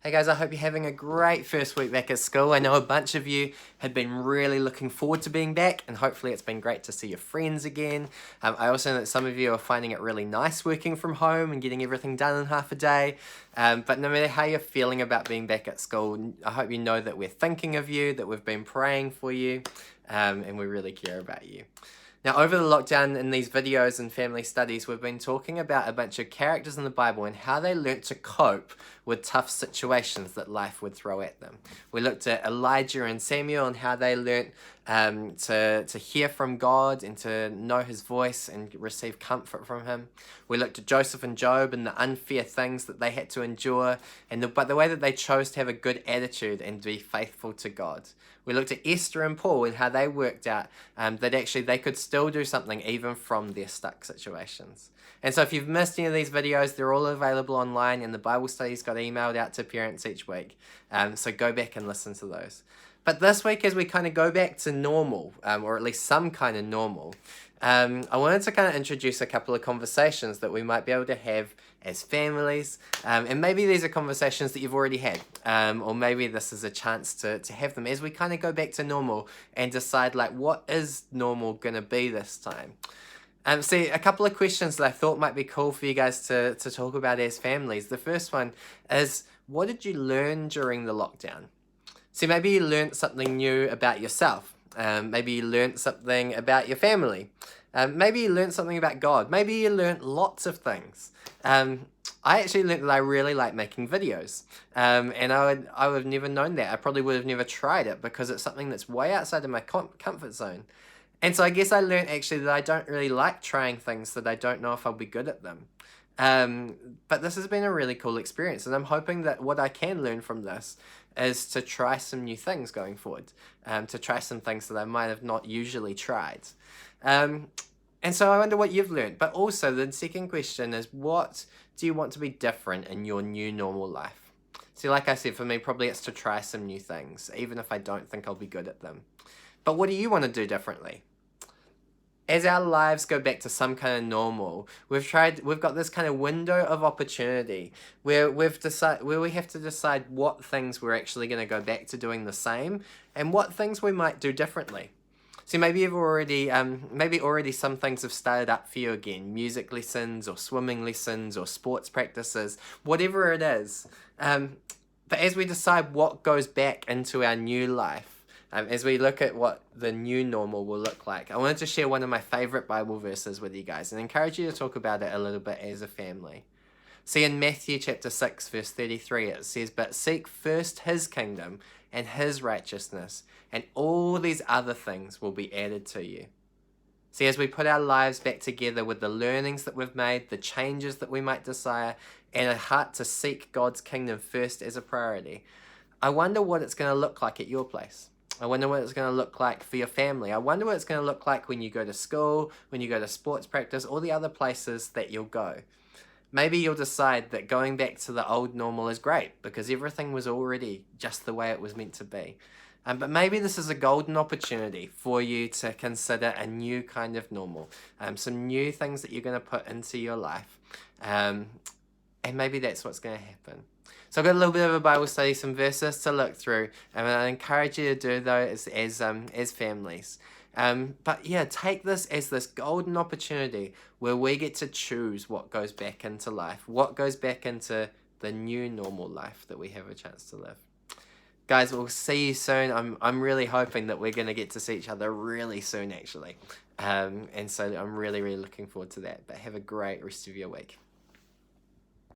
Hey guys, I hope you're having a great first week back at school. I know a bunch of you had been really looking forward to being back, and hopefully it's been great to see your friends again. I also know that some of you are finding it really nice working from home and getting everything done in half a day. But no matter how you're feeling about being back at school, I hope you know that we're thinking of you, that we've been praying for you, and we really care about you. Now, over the lockdown in these videos and family studies, we've been talking about a bunch of characters in the Bible and how they learnt to cope with tough situations that life would throw at them. We looked at Elijah and Samuel and how they learnt to hear from God and to know his voice and receive comfort from him. We looked at Joseph and Job and the unfair things that they had to endure, but the way that they chose to have a good attitude and be faithful to God. We looked at Esther and Paul and how they worked out that actually they could still do something even from their stuck situations. And so if you've missed any of these videos, they're all available online, and the Bible studies got emailed out to parents each week. So go back and listen to those. But this week, as we kind of go back to normal, or at least some kind of normal, I wanted to kind of introduce a couple of conversations that we might be able to have as families, and maybe these are conversations that you've already had, or maybe this is a chance to have them as we kind of go back to normal and decide, like, what is normal going to be this time? See, a couple of questions that I thought might be cool for you guys to talk about as families. The first one is, what did you learn during the lockdown? See, maybe you learned something new about yourself. Maybe you learned something about your family. Maybe you learned something about God. Maybe you learned lots of things. I actually learned that I really like making videos. And I would have never known that. I probably would have never tried it because it's something that's way outside of my comfort zone. And so I guess I learned actually that I don't really like trying things that I don't know if I'll be good at them. But this has been a really cool experience, and I'm hoping that what I can learn from this is to try some new things going forward, to try some things that I might have not usually tried. And so I wonder what you've learned. But also the second question is, what do you want to be different in your new normal life? See, like I said, for me, probably it's to try some new things, even if I don't think I'll be good at them. But what do you want to do differently? As our lives go back to some kind of normal, we've got this kind of window of opportunity where we have to decide what things we're actually going to go back to doing the same and what things we might do differently. So maybe you've already, some things have started up for you again, music lessons or swimming lessons or sports practices, whatever it is. But as we decide what goes back into our new life, as we look at what the new normal will look like, I wanted to share one of my favorite Bible verses with you guys and encourage you to talk about it a little bit as a family. See, in Matthew chapter 6, verse 33, it says, "But seek first his kingdom and his righteousness, and all these other things will be added to you." See, as we put our lives back together with the learnings that we've made, the changes that we might desire, and a heart to seek God's kingdom first as a priority, I wonder what it's going to look like at your place. I wonder what it's going to look like for your family. I wonder what it's going to look like when you go to school, when you go to sports practice, all the other places that you'll go. Maybe you'll decide that going back to the old normal is great because everything was already just the way it was meant to be. But maybe this is a golden opportunity for you to consider a new kind of normal, some new things that you're going to put into your life. And maybe that's what's going to happen. So I've got a little bit of a Bible study, some verses to look through, and I encourage you to do those as families. But yeah, take this as this golden opportunity where we get to choose what goes back into life, what goes back into the new normal life that we have a chance to live. Guys, we'll see you soon. I'm really hoping that we're going to get to see each other really soon, actually. And so I'm really, really looking forward to that. But have a great rest of your week.